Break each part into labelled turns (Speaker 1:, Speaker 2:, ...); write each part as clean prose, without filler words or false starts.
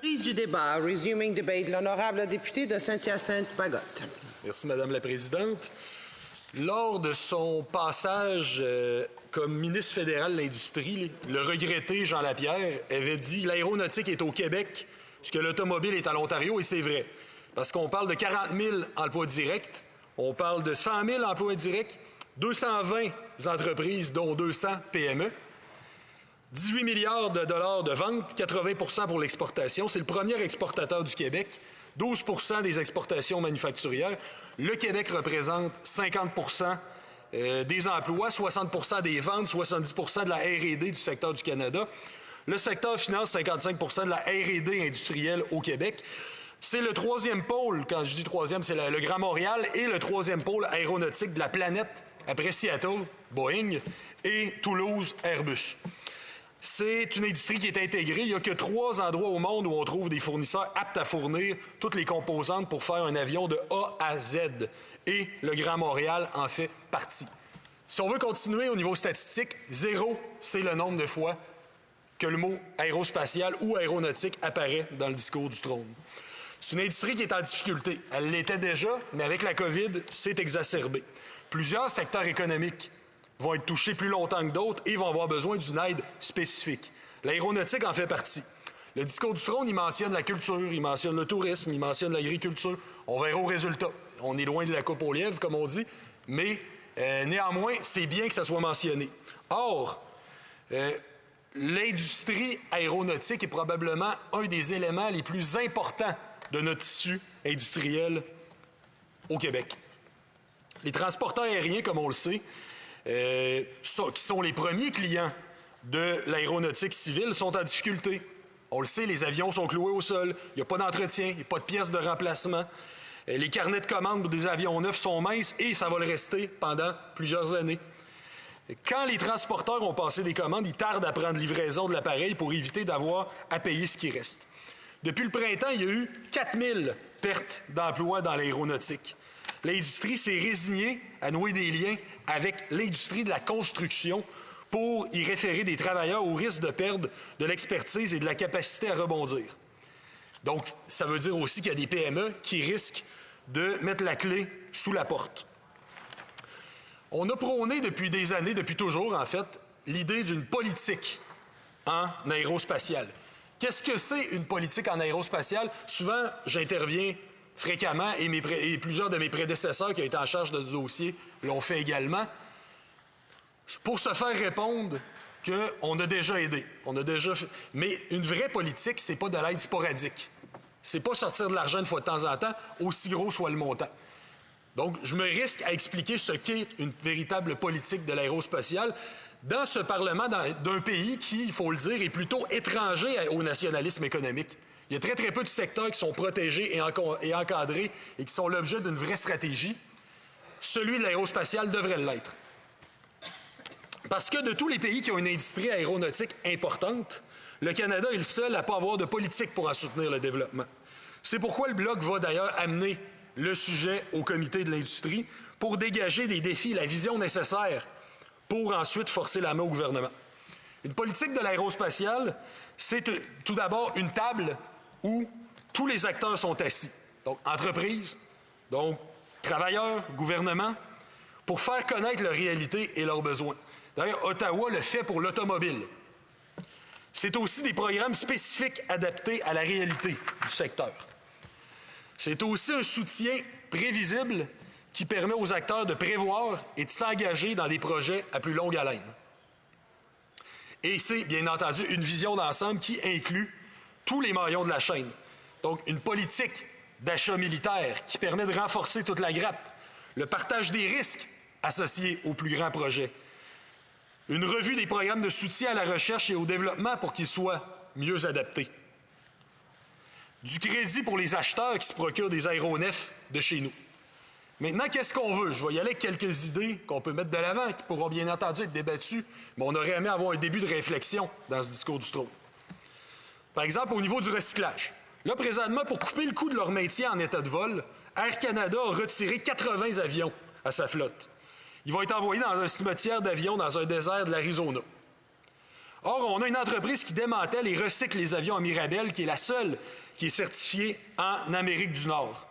Speaker 1: Prise du débat. Resuming debate. L'honorable député de Saint-Hyacinthe-Bagotte.
Speaker 2: Merci, Madame la Présidente. Lors de son passage comme ministre fédéral de l'Industrie, le regretté Jean Lapierre avait dit « L'aéronautique est au Québec, ce que l'automobile est à l'Ontario », et c'est vrai. Parce qu'on parle de 40 000 emplois directs, on parle de 100 000 emplois indirects, 220 entreprises, dont 200 PME, 18 milliards de dollars de ventes, 80 pour l'exportation. C'est le premier exportateur du Québec. 12 des exportations manufacturières. Le Québec représente 50 des emplois, 60 des ventes, 70 de la R&D du secteur du Canada. Le secteur finance 55 de la R&D industrielle au Québec. C'est le troisième pôle, quand je dis troisième, c'est le Grand Montréal, et le troisième pôle aéronautique de la planète, après Seattle, Boeing, et Toulouse, Airbus. C'est une industrie qui est intégrée. Il n'y a que 3 endroits au monde où on trouve des fournisseurs aptes à fournir toutes les composantes pour faire un avion de A à Z. Et le Grand Montréal en fait partie. Si on veut continuer au niveau statistique, 0, c'est le nombre de fois que le mot aérospatial ou aéronautique apparaît dans le discours du trône. C'est une industrie qui est en difficulté. Elle l'était déjà, mais avec la COVID, c'est exacerbé. Plusieurs secteurs économiques vont être touchés plus longtemps que d'autres et vont avoir besoin d'une aide spécifique. L'aéronautique en fait partie. Le discours du trône, il mentionne la culture, il mentionne le tourisme, il mentionne l'agriculture. On verra au résultat. On est loin de la coupe aux lièvres, comme on dit, mais néanmoins, c'est bien que ça soit mentionné. Or, l'industrie aéronautique est probablement un des éléments les plus importants de notre tissu industriel au Québec. Les transporteurs aériens, comme on le sait, qui sont les premiers clients de l'aéronautique civile, sont en difficulté. On le sait, les avions sont cloués au sol, il n'y a pas d'entretien, il n'y a pas de pièces de remplacement. Les carnets de commandes pour des avions neufs sont minces et ça va le rester pendant plusieurs années. Quand les transporteurs ont passé des commandes, ils tardent à prendre livraison de l'appareil pour éviter d'avoir à payer ce qui reste. Depuis le printemps, il y a eu 4000 pertes d'emplois dans l'aéronautique. L'industrie s'est résignée à nouer des liens avec l'industrie de la construction pour y référer des travailleurs au risque de perdre de l'expertise et de la capacité à rebondir. Donc, ça veut dire aussi qu'il y a des PME qui risquent de mettre la clé sous la porte. On a prôné depuis des années, depuis toujours en fait, l'idée d'une politique en aérospatiale. Qu'est-ce que c'est une politique en aérospatiale? Souvent, j'interviens fréquemment et plusieurs de mes prédécesseurs qui ont été en charge de ce dossier l'ont fait également, pour se faire répondre qu'on a déjà aidé. Mais une vraie politique, c'est pas de l'aide sporadique. C'est pas sortir de l'argent une fois de temps en temps, aussi gros soit le montant. Donc, je me risque à expliquer ce qu'est une véritable politique de l'aérospatiale dans ce Parlement d'un pays qui, il faut le dire, est plutôt étranger au nationalisme économique. Il y a très, très peu de secteurs qui sont protégés et encadrés et qui sont l'objet d'une vraie stratégie. Celui de l'aérospatiale devrait l'être. Parce que de tous les pays qui ont une industrie aéronautique importante, le Canada est le seul à ne pas avoir de politique pour en soutenir le développement. C'est pourquoi le Bloc va d'ailleurs amener le sujet au comité de l'industrie pour dégager des défis et la vision nécessaire pour ensuite forcer la main au gouvernement. Une politique de l'aérospatiale, c'est tout d'abord une table où tous les acteurs sont assis. Donc, entreprises, donc travailleurs, gouvernement, pour faire connaître leur réalité et leurs besoins. D'ailleurs, Ottawa le fait pour l'automobile. C'est aussi des programmes spécifiques adaptés à la réalité du secteur. C'est aussi un soutien prévisible qui permet aux acteurs de prévoir et de s'engager dans des projets à plus longue haleine. Et c'est, bien entendu, une vision d'ensemble qui inclut tous les maillons de la chaîne. Donc, une politique d'achat militaire qui permet de renforcer toute la grappe, le partage des risques associés aux plus grands projets, une revue des programmes de soutien à la recherche et au développement pour qu'ils soient mieux adaptés, du crédit pour les acheteurs qui se procurent des aéronefs de chez nous. Maintenant, qu'est-ce qu'on veut? Je vais y aller avec quelques idées qu'on peut mettre de l'avant, qui pourront bien entendu être débattues, mais on aurait aimé avoir un début de réflexion dans ce discours du trône. Par exemple, au niveau du recyclage. Là, présentement, pour couper le coût de leur maintien en état de vol, Air Canada a retiré 80 avions à sa flotte. Ils vont être envoyés dans un cimetière d'avions dans un désert de l'Arizona. Or, on a une entreprise qui démantèle et recycle les avions à Mirabel, qui est la seule qui est certifiée en Amérique du Nord.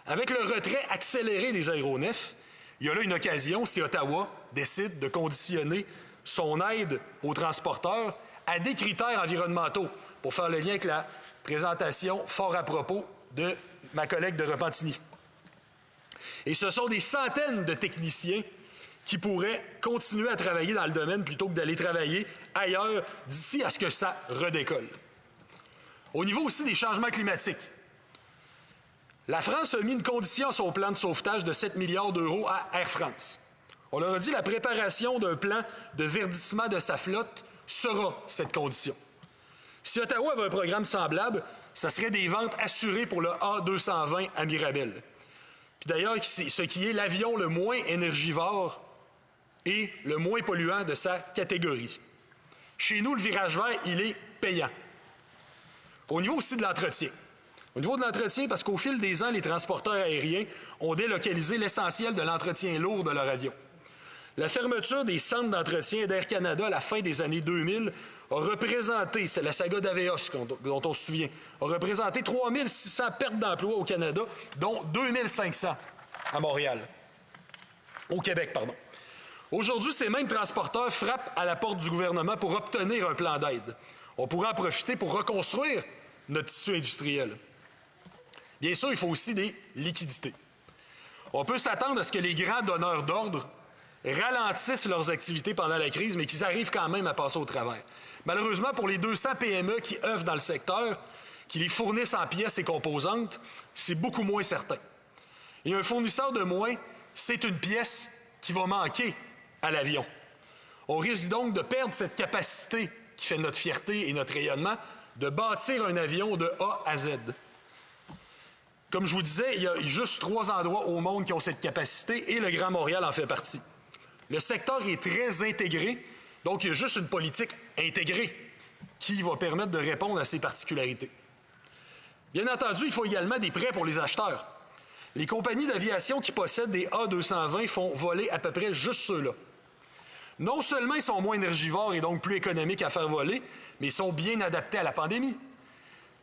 Speaker 2: Avec le retrait accéléré des aéronefs, il y a là une occasion si Ottawa décide de conditionner son aide aux transporteurs à des critères environnementaux, pour faire le lien avec la présentation fort à propos de ma collègue de Repentigny. Et ce sont des centaines de techniciens qui pourraient continuer à travailler dans le domaine plutôt que d'aller travailler ailleurs d'ici à ce que ça redécolle. Au niveau aussi des changements climatiques, la France a mis une condition à son plan de sauvetage de 7 milliards d'euros à Air France. On leur a dit que la préparation d'un plan de verdissement de sa flotte sera cette condition. Si Ottawa avait un programme semblable, ce serait des ventes assurées pour le A220 à Mirabel. Puis d'ailleurs, ce qui est l'avion le moins énergivore et le moins polluant de sa catégorie. Chez nous, le virage vert, il est payant. Au niveau aussi de l'entretien. Au niveau de l'entretien, parce qu'au fil des ans, les transporteurs aériens ont délocalisé l'essentiel de l'entretien lourd de leur avion. La fermeture des centres d'entretien d'Air Canada à la fin des années 2000 a représenté, c'est la saga d'Aveos dont on se souvient, a représenté 3 600 pertes d'emplois au Canada, dont 2 500 à Montréal. Au Québec, pardon. Aujourd'hui, ces mêmes transporteurs frappent à la porte du gouvernement pour obtenir un plan d'aide. On pourrait en profiter pour reconstruire notre tissu industriel. Bien sûr, il faut aussi des liquidités. On peut s'attendre à ce que les grands donneurs d'ordre ralentissent leurs activités pendant la crise, mais qu'ils arrivent quand même à passer au travers. Malheureusement, pour les 200 PME qui œuvrent dans le secteur, qui les fournissent en pièces et composantes, c'est beaucoup moins certain. Et un fournisseur de moins, c'est une pièce qui va manquer à l'avion. On risque donc de perdre cette capacité qui fait notre fierté et notre rayonnement, de bâtir un avion de A à Z. Comme je vous disais, il y a juste 3 endroits au monde qui ont cette capacité et le Grand Montréal en fait partie. Le secteur est très intégré, donc il y a juste une politique intégrée qui va permettre de répondre à ces particularités. Bien entendu, il faut également des prêts pour les acheteurs. Les compagnies d'aviation qui possèdent des A220 font voler à peu près juste ceux-là. Non seulement ils sont moins énergivores et donc plus économiques à faire voler, mais ils sont bien adaptés à la pandémie.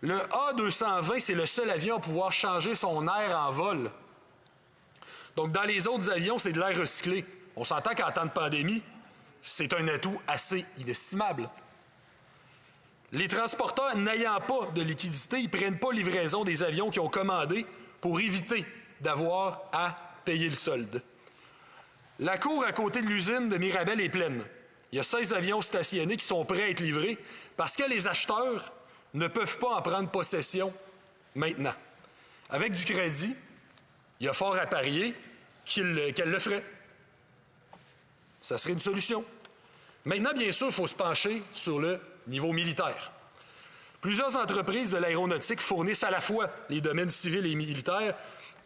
Speaker 2: Le A220, c'est le seul avion à pouvoir changer son air en vol. Donc, dans les autres avions, c'est de l'air recyclé. On s'entend qu'en temps de pandémie, c'est un atout assez inestimable. Les transporteurs n'ayant pas de liquidité, ils ne prennent pas livraison des avions qu'ils ont commandés pour éviter d'avoir à payer le solde. La cour à côté de l'usine de Mirabel est pleine. Il y a 16 avions stationnés qui sont prêts à être livrés parce que les acheteurs ne peuvent pas en prendre possession maintenant. Avec du crédit, il y a fort à parier qu'elle le ferait. Ça serait une solution. Maintenant, bien sûr, il faut se pencher sur le niveau militaire. Plusieurs entreprises de l'aéronautique fournissent à la fois les domaines civils et militaires,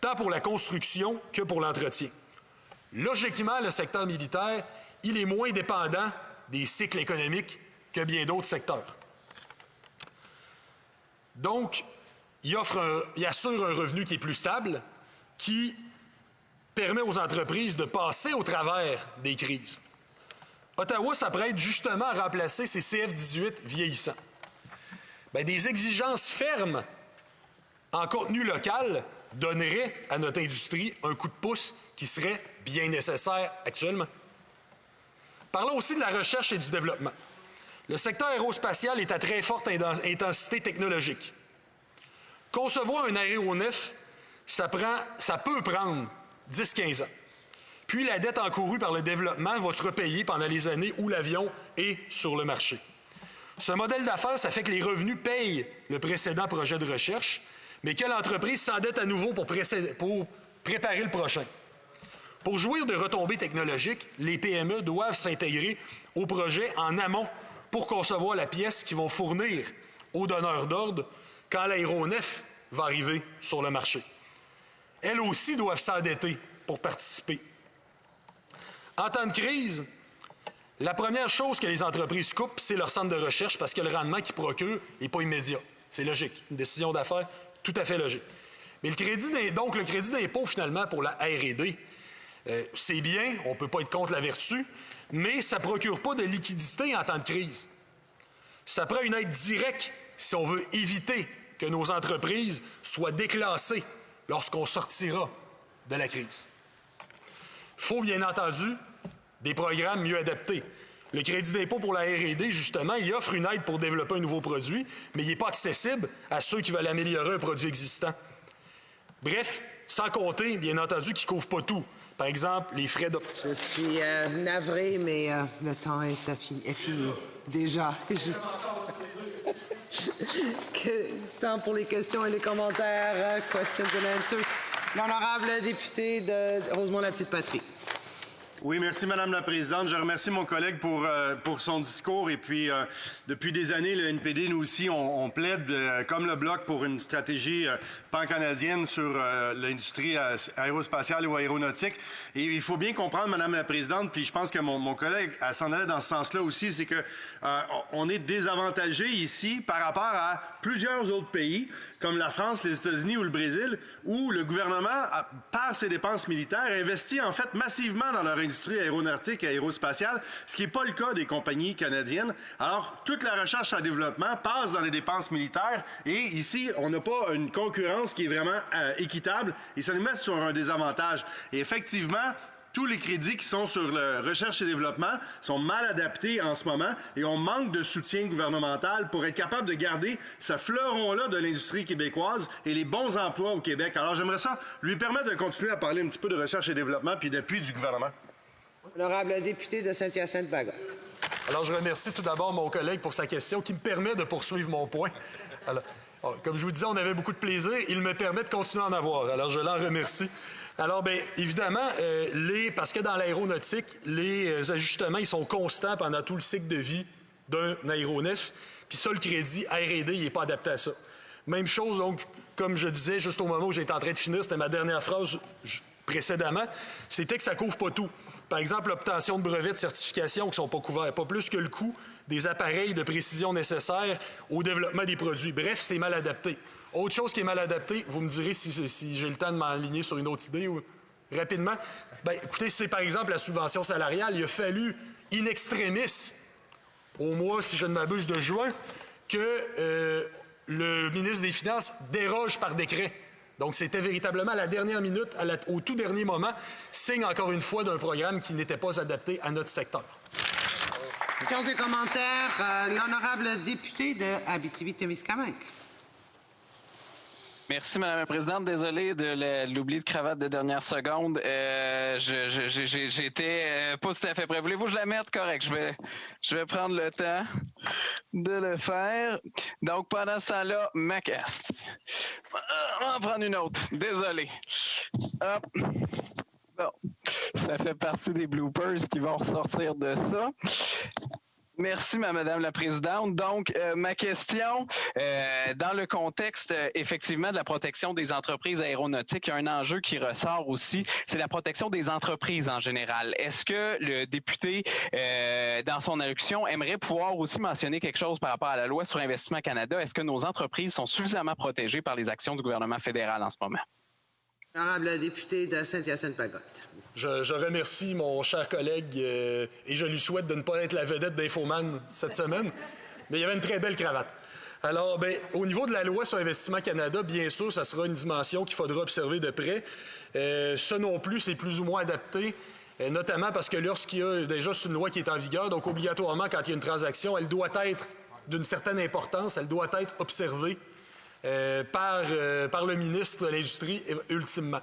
Speaker 2: tant pour la construction que pour l'entretien. Logiquement, le secteur militaire, il est moins dépendant des cycles économiques que bien d'autres secteurs. Donc, il assure un revenu qui est plus stable, qui permet aux entreprises de passer au travers des crises. Ottawa s'apprête justement à remplacer ces CF-18 vieillissants. Bien, des exigences fermes en contenu local donneraient à notre industrie un coup de pouce qui serait bien nécessaire actuellement. Parlons aussi de la recherche et du développement. Le secteur aérospatial est à très forte intensité technologique. Concevoir un aéronef, ça peut prendre 10-15 ans. Puis la dette encourue par le développement va se repayer pendant les années où l'avion est sur le marché. Ce modèle d'affaires, ça fait que les revenus payent le précédent projet de recherche, mais que l'entreprise s'endette à nouveau pour préparer le prochain. Pour jouir de retombées technologiques, les PME doivent s'intégrer au projet en amont pour concevoir la pièce qu'ils vont fournir aux donneurs d'ordre quand l'aéronef va arriver sur le marché. Elles aussi doivent s'endetter pour participer. En temps de crise, la première chose que les entreprises coupent, c'est leur centre de recherche parce que le rendement qu'ils procurent n'est pas immédiat. C'est logique. Une décision d'affaires tout à fait logique. Mais le crédit d'impôt, finalement, pour la R&D, c'est bien, on ne peut pas être contre la vertu, mais ça ne procure pas de liquidité en temps de crise. Ça prend une aide directe si on veut éviter que nos entreprises soient déclassées lorsqu'on sortira de la crise. Il faut bien entendu des programmes mieux adaptés. Le crédit d'impôt pour la R&D, justement, il offre une aide pour développer un nouveau produit, mais il n'est pas accessible à ceux qui veulent améliorer un produit existant. Bref, sans compter, bien entendu, qu'il ne couvre pas tout. Par exemple, les frais de...
Speaker 1: Je suis navré, mais le temps est fini. Déjà. Temps pour les questions et les commentaires. Questions and answers. L'honorable député de Rosemont-la-Petite-Patrie.
Speaker 3: Oui, merci, Madame la Présidente. Je remercie mon collègue pour son discours. Et puis, depuis des années, le NPD, nous aussi, on plaide, comme le Bloc, pour une stratégie pan-canadienne sur l'industrie aérospatiale ou aéronautique. Et il faut bien comprendre, Madame la Présidente, puis je pense que mon collègue s'en allait dans ce sens-là aussi, c'est que on est désavantagé ici par rapport à plusieurs autres pays, comme la France, les États-Unis ou le Brésil, où le gouvernement, par ses dépenses militaires, investit en fait massivement dans leur industrie aéronautique et aérospatiale, ce qui n'est pas le cas des compagnies canadiennes. Alors, toute la recherche et développement passe dans les dépenses militaires et ici, on n'a pas une concurrence qui est vraiment équitable et ça nous met sur un désavantage. Et effectivement, tous les crédits qui sont sur la recherche et développement sont mal adaptés en ce moment et on manque de soutien gouvernemental pour être capable de garder ce fleuron-là de l'industrie québécoise et les bons emplois au Québec. Alors, j'aimerais ça lui permettre de continuer à parler un petit peu de recherche et développement puis d'appui du gouvernement.
Speaker 1: Honorable député de Saint-Hyacinthe-Bagotte.
Speaker 2: Alors, je remercie tout d'abord mon collègue pour sa question qui me permet de poursuivre mon point. Alors, comme je vous disais, on avait beaucoup de plaisir. Il me permet de continuer à en avoir. Alors, je l'en remercie. Alors, bien, évidemment, parce que dans l'aéronautique, les ajustements, ils sont constants pendant tout le cycle de vie d'un aéronef. Puis ça, le crédit R&D, il n'est pas adapté à ça. Même chose, donc, comme je disais, juste au moment où j'étais en train de finir, c'était ma dernière phrase précédemment, c'était que ça ne couvre pas tout. Par exemple, l'obtention de brevets de certification qui ne sont pas couverts, pas plus que le coût des appareils de précision nécessaires au développement des produits. Bref, c'est mal adapté. Autre chose qui est mal adaptée, vous me direz si j'ai le temps de m'aligner sur une autre idée ou rapidement. Bien, écoutez, c'est par exemple la subvention salariale. Il a fallu in extremis, au mois, si je ne m'abuse, de juin, que le ministre des Finances déroge par décret. Donc, c'était véritablement à la dernière minute, au tout dernier moment, signe encore une fois d'un programme qui n'était pas adapté à notre secteur.
Speaker 1: Questions et commentaires. L'honorable député de Abitibi-Témiscamingue.
Speaker 4: Merci, Mme la Présidente. Désolé de l'oubli de cravate de dernière seconde. J'étais pas tout à fait prêt. Voulez-vous que je la mette? Correct. Je vais prendre le temps de le faire. Donc, pendant ce temps-là, ma casse. On va en prendre une autre. Désolé. Hop. Bon. Ça fait partie des bloopers qui vont ressortir de ça. Merci, Madame la Présidente. Donc, ma question, dans le contexte, effectivement, de la protection des entreprises aéronautiques, il y a un enjeu qui ressort aussi, c'est la protection des entreprises en général. Est-ce que le député, dans son allocution, aimerait pouvoir aussi mentionner quelque chose par rapport à la loi sur Investissement Canada? Est-ce que nos entreprises sont suffisamment protégées par les actions du gouvernement fédéral en ce moment?
Speaker 1: Honorable député de Saint-Hyacinthe-Bagotte.
Speaker 2: Je remercie mon cher collègue et je lui souhaite de ne pas être la vedette d'Infoman cette semaine, mais il y avait une très belle cravate. Alors, bien, au niveau de la loi sur Investissement Canada, bien sûr, ça sera une dimension qu'il faudra observer de près. Ça non plus, c'est plus ou moins adapté, notamment parce que lorsqu'il y a déjà, c'est une loi qui est en vigueur, donc obligatoirement, quand il y a une transaction, elle doit être d'une certaine importance, elle doit être observée par le ministre de l'Industrie, ultimement.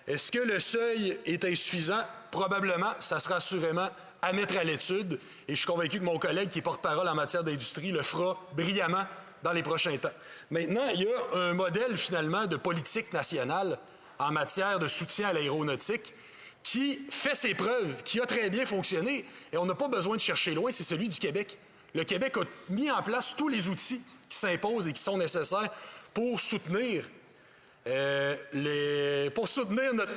Speaker 2: Est-ce que le seuil est insuffisant? Probablement. Ça sera assurément à mettre à l'étude. Et je suis convaincu que mon collègue, qui est porte-parole en matière d'industrie, le fera brillamment dans les prochains temps. Maintenant, il y a un modèle, finalement, de politique nationale en matière de soutien à l'aéronautique qui fait ses preuves, qui a très bien fonctionné. Et on n'a pas besoin de chercher loin, c'est celui du Québec. Le Québec a mis en place tous les outils qui s'imposent et qui sont nécessaires pour soutenir notre...